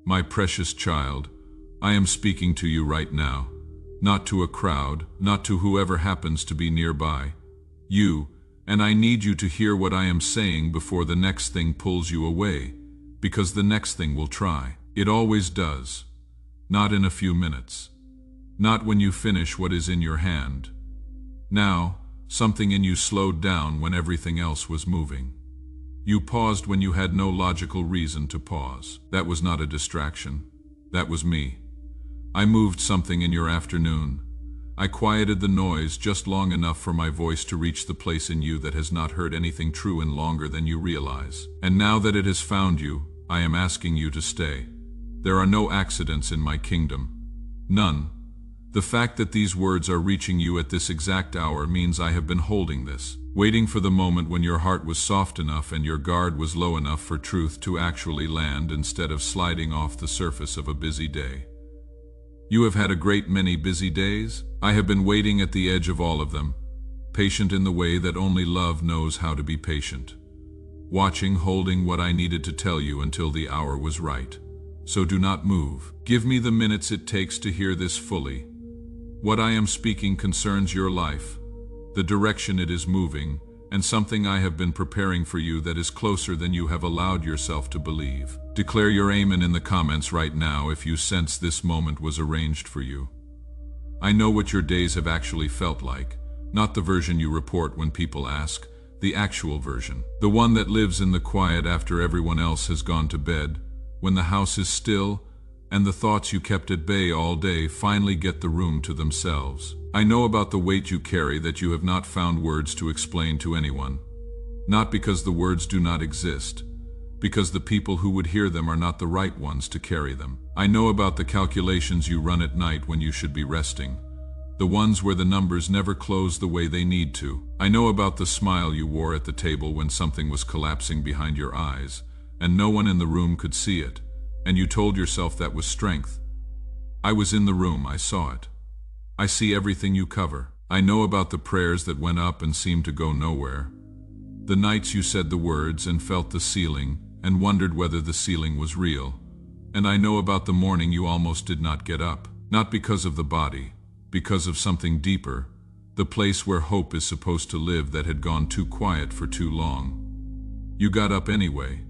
My precious child, I am speaking to you right now, not to a crowd, not to whoever happens to be nearby. You, and I need you to hear what I am saying before the next thing pulls you away, because the next thing will try. It always does. Not in a few minutes. Not when you finish what is in your hand. Now, something in you slowed down when everything else was moving. You paused when you had no logical reason to pause. That was not a distraction. That was me. I moved something in your afternoon. I quieted the noise just long enough for my voice to reach the place in you that has not heard anything true in longer than you realize. And now that it has found you, I am asking you to stay. There are no accidents in my kingdom. None. The fact that these words are reaching you at this exact hour means I have been holding this, waiting for the moment when your heart was soft enough and your guard was low enough for truth to actually land instead of sliding off the surface of a busy day. You have had a great many busy days. I have been waiting at the edge of all of them, patient in the way that only love knows how to be patient. Watching, holding what I needed to tell you until the hour was right. So do not move. Give me the minutes it takes to hear this fully. What I am speaking concerns your life, the direction it is moving, and something I have been preparing for you that is closer than you have allowed yourself to believe. Declare your amen in the comments right now if you sense this moment was arranged for you. I know what your days have actually felt like, not the version you report when people ask, the actual version. The one that lives in the quiet after everyone else has gone to bed, when the house is still, and the thoughts you kept at bay all day finally get the room to themselves. I know about the weight you carry that you have not found words to explain to anyone. Not because the words do not exist, because the people who would hear them are not the right ones to carry them. I know about the calculations you run at night when you should be resting, the ones where the numbers never close the way they need to. I know about the smile you wore at the table when something was collapsing behind your eyes, and no one in the room could see it, and you told yourself that was strength. I was in the room, I saw it. I see everything you cover. I know about the prayers that went up and seemed to go nowhere. The nights you said the words and felt the ceiling and wondered whether the ceiling was real. And I know about the morning you almost did not get up, not because of the body, because of something deeper, the place where hope is supposed to live that had gone too quiet for too long. You got up anyway.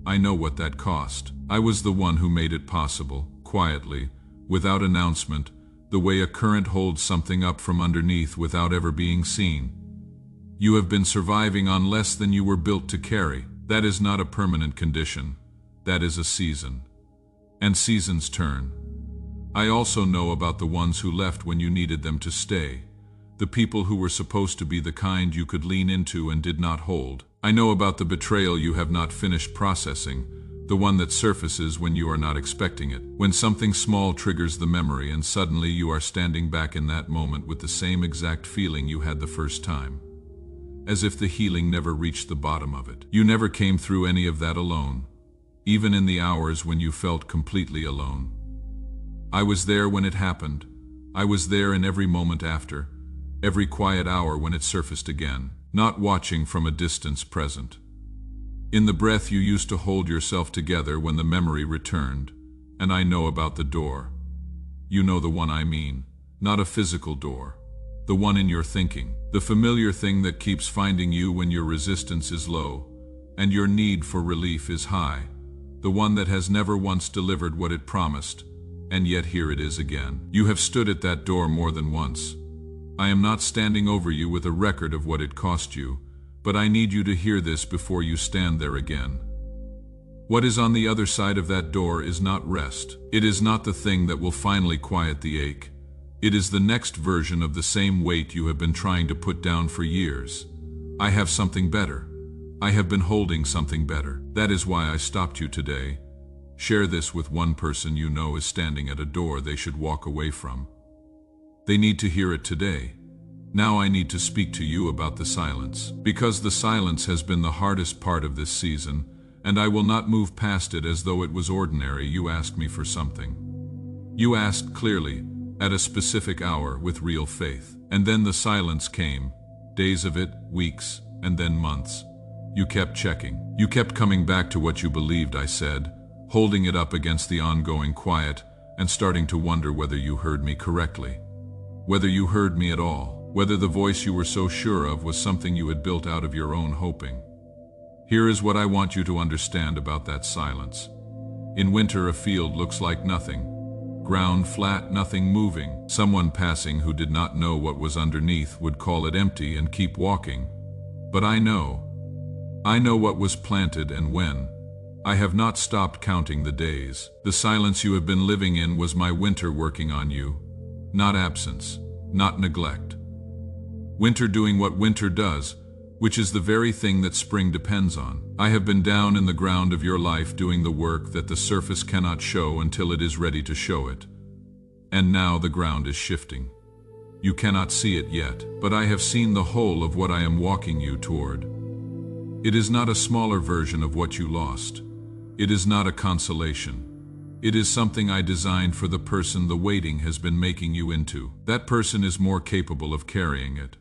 I know what that cost. I was the one who made it possible, quietly, without announcement, the way a current holds something up from underneath without ever being seen. You have been surviving on less than you were built to carry. That is not a permanent condition. That is a season. And seasons turn. I also know about the ones who left when you needed them to stay, the people who were supposed to be the kind you could lean into and did not hold. I know about the betrayal you have not finished processing, the one that surfaces when you are not expecting it, when something small triggers the memory and suddenly you are standing back in that moment with the same exact feeling you had the first time, as if the healing never reached the bottom of it. You never came through any of that alone, even in the hours when you felt completely alone. I was there when it happened. I was there in every moment after, every quiet hour when it surfaced again, not watching from a distance, present. In the breath you used to hold yourself together when the memory returned, and I know about the door. You know the one I mean, not a physical door, the one in your thinking, the familiar thing that keeps finding you when your resistance is low, and your need for relief is high, the one that has never once delivered what it promised, and yet here it is again. You have stood at that door more than once. I am not standing over you with a record of what it cost you, but I need you to hear this before you stand there again. What is on the other side of that door is not rest. It is not the thing that will finally quiet the ache. It is the next version of the same weight you have been trying to put down for years. I have something better. I have been holding something better. That is why I stopped you today. Share this with one person you know is standing at a door they should walk away from. They need to hear it today. Now I need to speak to you about the silence, because the silence has been the hardest part of this season, and I will not move past it as though it was ordinary. You asked me for something. You asked clearly, at a specific hour, with real faith. And then the silence came, days of it, weeks, and then months. You kept checking. You kept coming back to what you believed I said, holding it up against the ongoing quiet and starting to wonder whether you heard me correctly, whether you heard me at all, whether the voice you were so sure of was something you had built out of your own hoping. Here is what I want you to understand about that silence. In winter, a field looks like nothing. Ground flat, nothing moving. Someone passing who did not know what was underneath would call it empty and keep walking. But I know what was planted and when. I have not stopped counting the days. The silence you have been living in was my winter working on you. Not absence, not neglect. Winter doing what winter does, which is the very thing that spring depends on. I have been down in the ground of your life doing the work that the surface cannot show until it is ready to show it. And now the ground is shifting. You cannot see it yet, but I have seen the whole of what I am walking you toward. It is not a smaller version of what you lost. It is not a consolation. It is something I designed for the person the waiting has been making you into. That person is more capable of carrying it.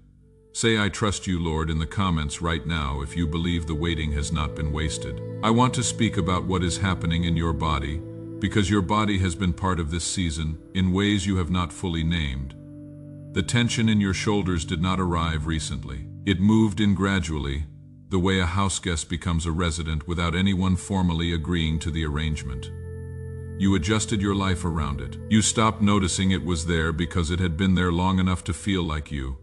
Say, "I trust you, Lord," in the comments right now if you believe the waiting has not been wasted. I want to speak about what is happening in your body, because your body has been part of this season in ways you have not fully named. The tension in your shoulders did not arrive recently. It moved in gradually, the way a house guest becomes a resident without anyone formally agreeing to the arrangement. You adjusted your life around it. You stopped noticing it was there because it had been there long enough to feel like you.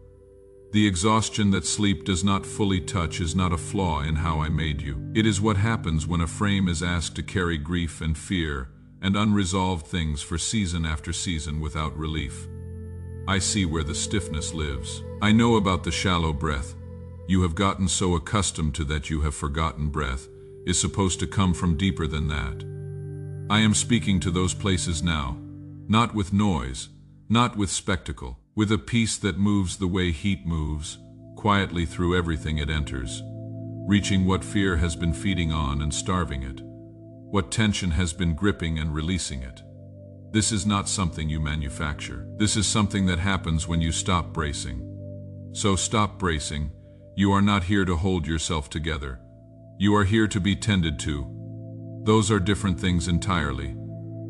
The exhaustion that sleep does not fully touch is not a flaw in how I made you. It is what happens when a frame is asked to carry grief and fear and unresolved things for season after season without relief. I see where the stiffness lives. I know about the shallow breath. You have gotten so accustomed to that you have forgotten breath is supposed to come from deeper than that. I am speaking to those places now, not with noise, not with spectacle, with a peace that moves the way heat moves, quietly through everything it enters, reaching what fear has been feeding on and starving it, what tension has been gripping and releasing it. This is not something you manufacture. This is something that happens when you stop bracing. So stop bracing. You are not here to hold yourself together. You are here to be tended to. Those are different things entirely.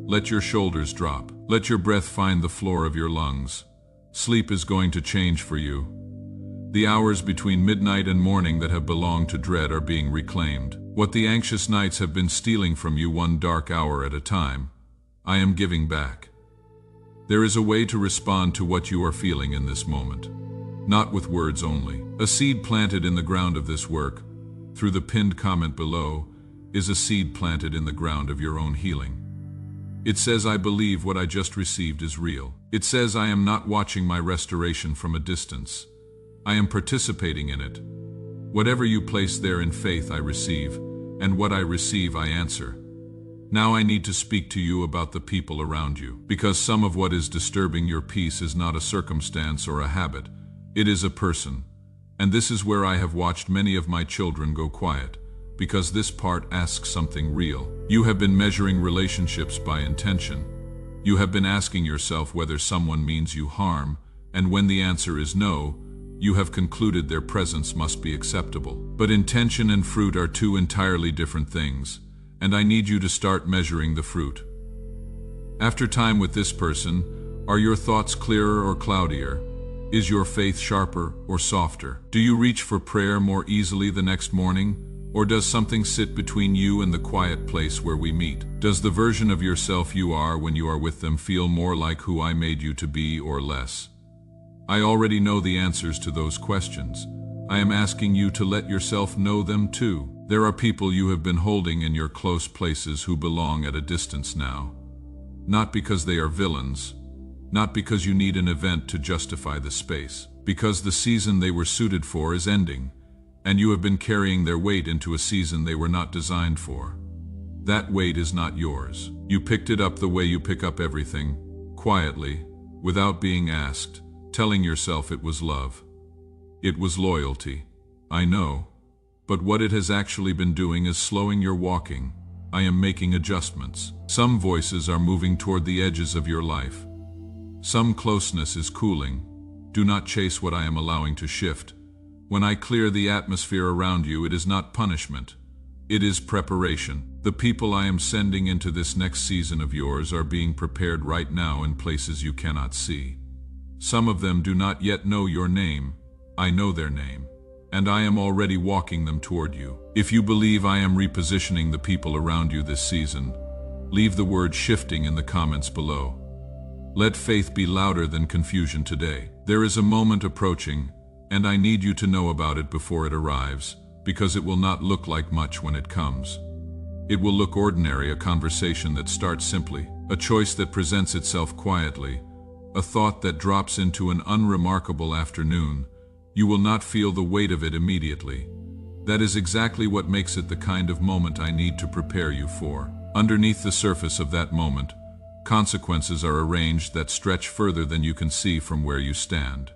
Let your shoulders drop. Let your breath find the floor of your lungs. Sleep is going to change for you. The hours between midnight and morning that have belonged to dread are being reclaimed. What the anxious nights have been stealing from you one dark hour at a time, I am giving back. There is a way to respond to what you are feeling in this moment, not with words only. A seed planted in the ground of this work, through the pinned comment below, is a seed planted in the ground of your own healing. It says, "I believe what I just received is real." It says, "I am not watching my restoration from a distance. I am participating in it. Whatever you place there in faith I receive, and what I receive I answer." Now I need to speak to you about the people around you, because some of what is disturbing your peace is not a circumstance or a habit. It is a person. And this is where I have watched many of my children go quiet, because this part asks something real. You have been measuring relationships by intention. You have been asking yourself whether someone means you harm, and when the answer is no, you have concluded their presence must be acceptable. But intention and fruit are two entirely different things, and I need you to start measuring the fruit. After time with this person, are your thoughts clearer or cloudier? Is your faith sharper or softer? Do you reach for prayer more easily the next morning? Or does something sit between you and the quiet place where we meet? Does the version of yourself you are when you are with them feel more like who I made you to be or less? I already know the answers to those questions. I am asking you to let yourself know them too. There are people you have been holding in your close places who belong at a distance now. Not because they are villains, not because you need an event to justify the space, because the season they were suited for is ending, and you have been carrying their weight into a season they were not designed for. That weight is not yours. You picked it up the way you pick up everything, quietly, without being asked, telling yourself it was love. It was loyalty. I know. But what it has actually been doing is slowing your walking. I am making adjustments. Some voices are moving toward the edges of your life. Some closeness is cooling. Do not chase what I am allowing to shift. When I clear the atmosphere around you, it is not punishment. It is preparation. The people I am sending into this next season of yours are being prepared right now in places you cannot see. Some of them do not yet know your name. I know their name, and I am already walking them toward you. If you believe I am repositioning the people around you this season, leave the word shifting in the comments below. Let faith be louder than confusion today. There is a moment approaching, and I need you to know about it before it arrives, because it will not look like much when it comes. It will look ordinary, a conversation that starts simply, a choice that presents itself quietly, a thought that drops into an unremarkable afternoon. You will not feel the weight of it immediately. That is exactly what makes it the kind of moment I need to prepare you for. Underneath the surface of that moment, consequences are arranged that stretch further than you can see from where you stand.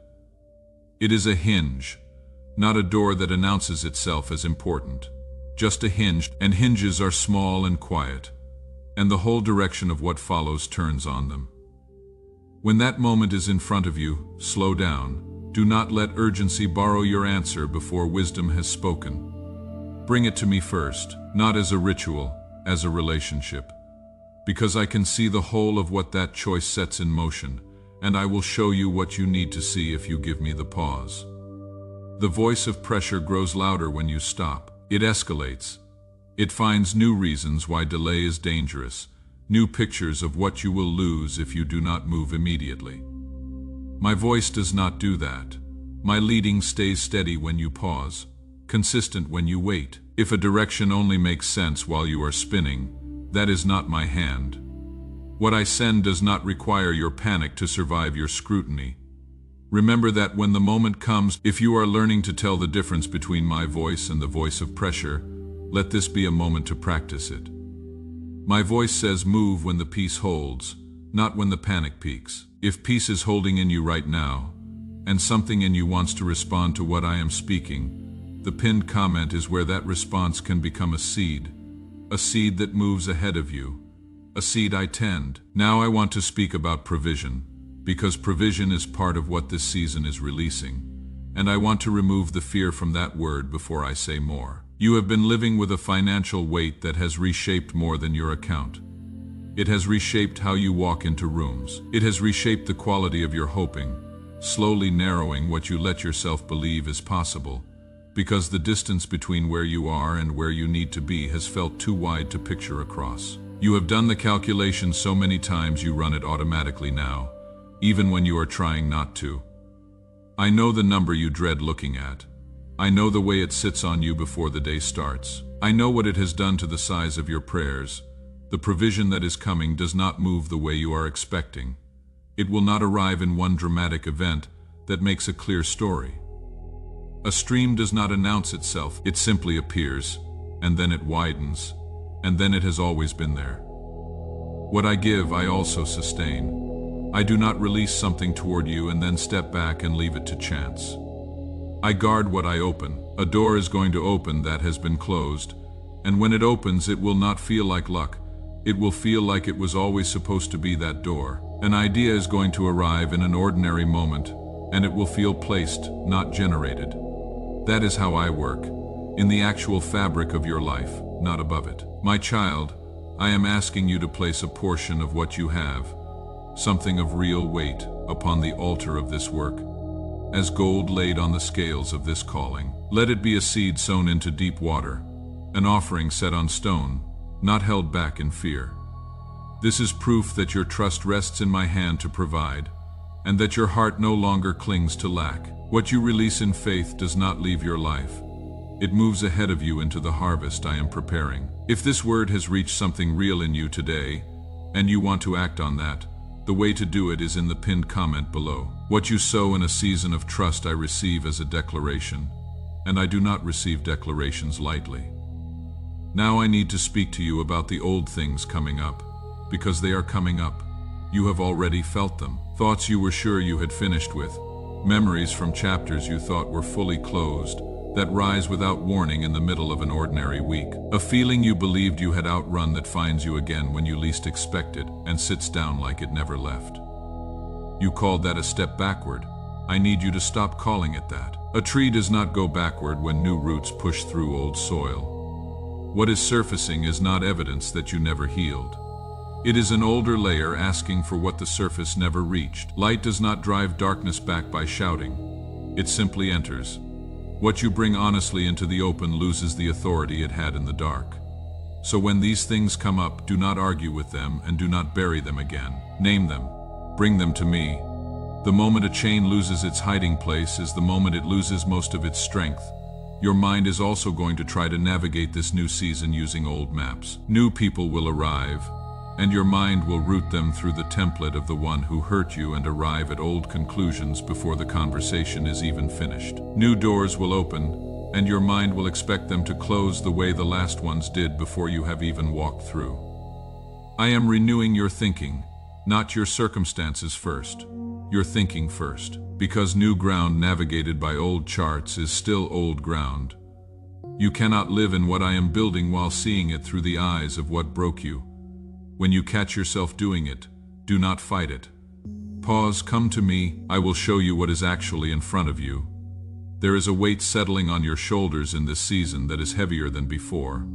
It is a hinge, not a door that announces itself as important. Just a hinge, and hinges are small and quiet, and the whole direction of what follows turns on them. When that moment is in front of you, slow down. Do not let urgency borrow your answer before wisdom has spoken. Bring it to me first, not as a ritual, as a relationship. Because I can see the whole of what that choice sets in motion, and I will show you what you need to see if you give me the pause. The voice of pressure grows louder when you stop. It escalates. It finds new reasons why delay is dangerous, new pictures of what you will lose if you do not move immediately. My voice does not do that. My leading stays steady when you pause, consistent when you wait. If a direction only makes sense while you are spinning, that is not my hand. What I send does not require your panic to survive your scrutiny. Remember that when the moment comes, if you are learning to tell the difference between my voice and the voice of pressure, let this be a moment to practice it. My voice says move when the peace holds, not when the panic peaks. If peace is holding in you right now, and something in you wants to respond to what I am speaking, the pinned comment is where that response can become a seed that moves ahead of you, a seed I tend. Now I want to speak about provision, because provision is part of what this season is releasing, and I want to remove the fear from that word before I say more. You have been living with a financial weight that has reshaped more than your account. It has reshaped how you walk into rooms. It has reshaped the quality of your hoping, slowly narrowing what you let yourself believe is possible, because the distance between where you are and where you need to be has felt too wide to picture across. You have done the calculation so many times you run it automatically now, even when you are trying not to. I know the number you dread looking at. I know the way it sits on you before the day starts. I know what it has done to the size of your prayers. The provision that is coming does not move the way you are expecting. It will not arrive in one dramatic event that makes a clear story. A stream does not announce itself. It simply appears, and then it widens, and then it has always been there. What I give, I also sustain. I do not release something toward you and then step back and leave it to chance. I guard what I open. A door is going to open that has been closed, and when it opens, it will not feel like luck. It will feel like it was always supposed to be that door. An idea is going to arrive in an ordinary moment, and it will feel placed, not generated. That is how I work, in the actual fabric of your life, not above it. My child, I am asking you to place a portion of what you have, something of real weight, upon the altar of this work, as gold laid on the scales of this calling. Let it be a seed sown into deep water, an offering set on stone, not held back in fear. This is proof that your trust rests in my hand to provide, and that your heart no longer clings to lack. What you release in faith does not leave your life. It moves ahead of you into the harvest I am preparing. If this word has reached something real in you today, and you want to act on that, the way to do it is in the pinned comment below. What you sow in a season of trust I receive as a declaration, and I do not receive declarations lightly. Now I need to speak to you about the old things coming up, because they are coming up. You have already felt them. Thoughts you were sure you had finished with. Memories from chapters you thought were fully closed, that rise without warning in the middle of an ordinary week. A feeling you believed you had outrun that finds you again when you least expect it and sits down like it never left. You called that a step backward. I need you to stop calling it that. A tree does not go backward when new roots push through old soil. What is surfacing is not evidence that you never healed. It is an older layer asking for what the surface never reached. Light does not drive darkness back by shouting. It simply enters. What you bring honestly into the open loses the authority it had in the dark. So when these things come up, do not argue with them and do not bury them again. Name them. Bring them to me. The moment a chain loses its hiding place is the moment it loses most of its strength. Your mind is also going to try to navigate this new season using old maps. New people will arrive, and your mind will route them through the template of the one who hurt you and arrive at old conclusions before the conversation is even finished. New doors will open, and your mind will expect them to close the way the last ones did before you have even walked through. I am renewing your thinking, not your circumstances first. Your thinking first, because new ground navigated by old charts is still old ground. You cannot live in what I am building while seeing it through the eyes of what broke you. When you catch yourself doing it, do not fight it. Pause, come to me, I will show you what is actually in front of you. There is a weight settling on your shoulders in this season that is heavier than before.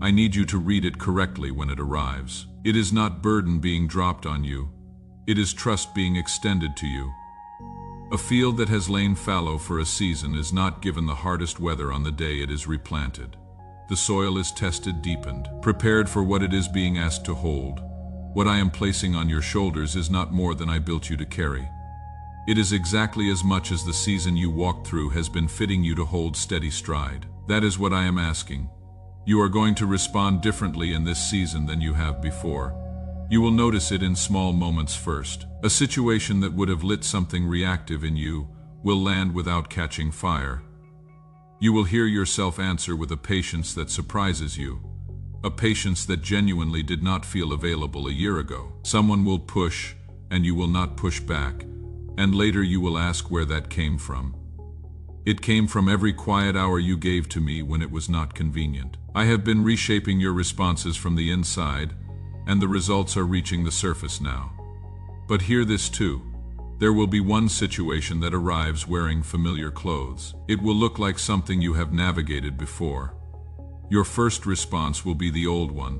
I need you to read it correctly when it arrives. It is not burden being dropped on you. It is trust being extended to you. A field that has lain fallow for a season is not given the hardest weather on the day it is replanted. The soil is tested, deepened, prepared for what it is being asked to hold. What I am placing on your shoulders is not more than I built you to carry. It is exactly as much as the season you walked through has been fitting you to hold steady stride. That is what I am asking. You are going to respond differently in this season than you have before. You will notice it in small moments first. A situation that would have lit something reactive in you will land without catching fire. You will hear yourself answer with a patience that surprises you, a patience that genuinely did not feel available a year ago. Someone will push, and you will not push back, and later you will ask where that came from. It came from every quiet hour you gave to me when it was not convenient. I have been reshaping your responses from the inside, and the results are reaching the surface now. But hear this too. There will be one situation that arrives wearing familiar clothes. It will look like something you have navigated before. Your first response will be the old one,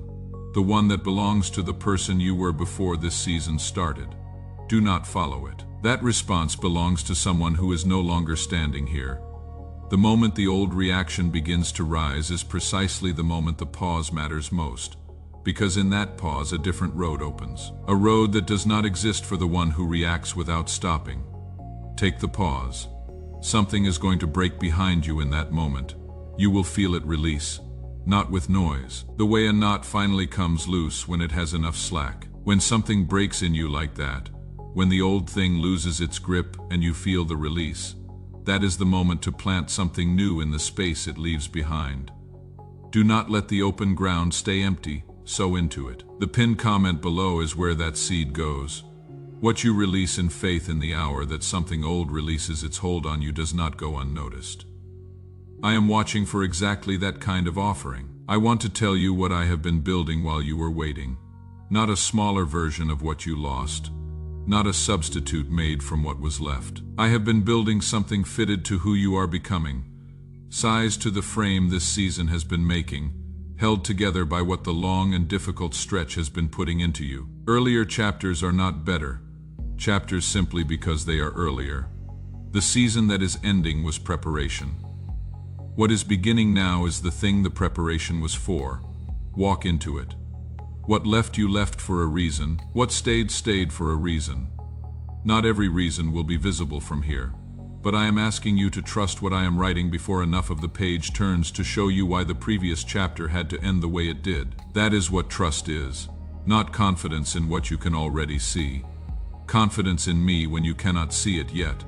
the one that belongs to the person you were before this season started. Do not follow it. That response belongs to someone who is no longer standing here. The moment the old reaction begins to rise is precisely the moment the pause matters most. Because in that pause a different road opens. A road that does not exist for the one who reacts without stopping. Take the pause. Something is going to break behind you in that moment. You will feel it release, not with noise. The way a knot finally comes loose when it has enough slack. When something breaks in you like that, when the old thing loses its grip and you feel the release, that is the moment to plant something new in the space it leaves behind. Do not let the open ground stay empty. Sow into it. The pinned comment below is where that seed goes. What you release in faith in the hour that something old releases its hold on you does not go unnoticed. I am watching for exactly that kind of offering. I want to tell you what I have been building while you were waiting. Not a smaller version of what you lost. Not a substitute made from what was left. I have been building something fitted to who you are becoming. Sized to the frame this season has been making, held together by what the long and difficult stretch has been putting into you. Earlier chapters are not better, chapters simply because they are earlier. The season that is ending was preparation. What is beginning now is the thing the preparation was for. Walk into it. What left you left for a reason, what stayed stayed for a reason. Not every reason will be visible from here. But I am asking you to trust what I am writing before enough of the page turns to show you why the previous chapter had to end the way it did. That is what trust is. Not confidence in what you can already see. Confidence in me when you cannot see it yet.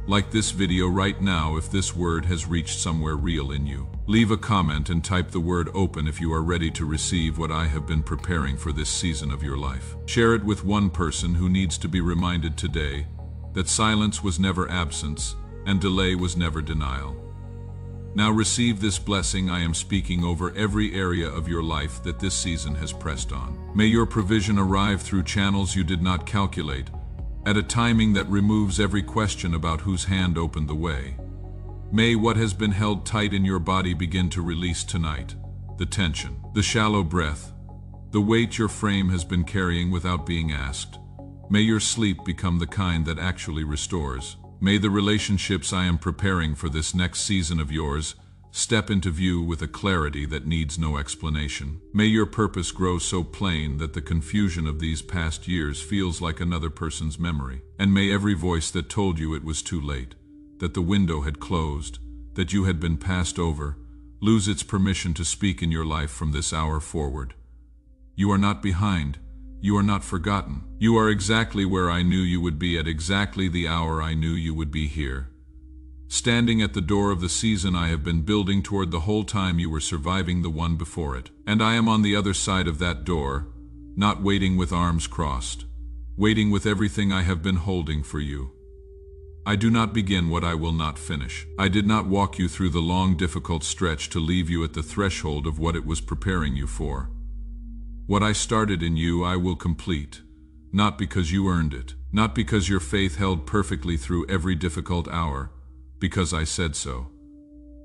Like this video right now if this word has reached somewhere real in you. Leave a comment and type the word open if you are ready to receive what I have been preparing for this season of your life. Share it with one person who needs to be reminded today that silence was never absence, and delay was never denial. Now receive this blessing I am speaking over every area of your life that this season has pressed on. May your provision arrive through channels you did not calculate, at a timing that removes every question about whose hand opened the way. May what has been held tight in your body begin to release tonight. the tension, the shallow breath, the weight your frame has been carrying without being asked. May your sleep become the kind that actually restores. May the relationships I am preparing for this next season of yours step into view with a clarity that needs no explanation. May your purpose grow so plain that the confusion of these past years feels like another person's memory. And may every voice that told you it was too late, that the window had closed, that you had been passed over, lose its permission to speak in your life from this hour forward. You are not behind. You are not forgotten. You are exactly where I knew you would be at exactly the hour I knew you would be here. Standing at the door of the season I have been building toward the whole time you were surviving the one before it. And I am on the other side of that door, not waiting with arms crossed, waiting with everything I have been holding for you. I do not begin what I will not finish. I did not walk you through the long, difficult stretch to leave you at the threshold of what it was preparing you for. What I started in you I will complete, not because you earned it, not because your faith held perfectly through every difficult hour, because I said so.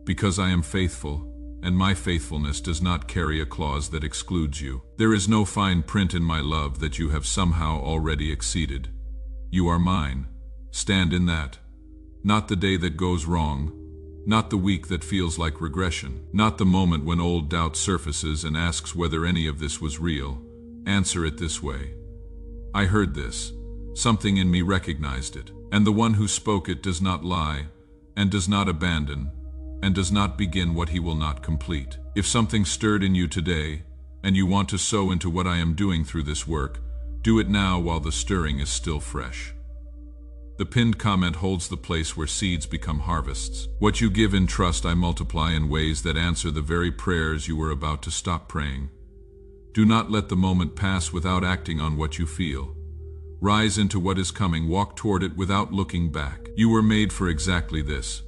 Because I am faithful, and my faithfulness does not carry a clause that excludes you. There is no fine print in my love that you have somehow already exceeded. You are mine. Stand in that. Not the day that goes wrong, not the week that feels like regression, not the moment when old doubt surfaces and asks whether any of this was real. Answer it this way. I heard this. Something in me recognized it, and the one who spoke it does not lie, and does not abandon, and does not begin what he will not complete. If something stirred in you today, and you want to sow into what I am doing through this work, do it now while the stirring is still fresh. The pinned comment holds the place where seeds become harvests. What you give in trust I multiply in ways that answer the very prayers you were about to stop praying. Do not let the moment pass without acting on what you feel. Rise into what is coming, walk toward it without looking back. You were made for exactly this.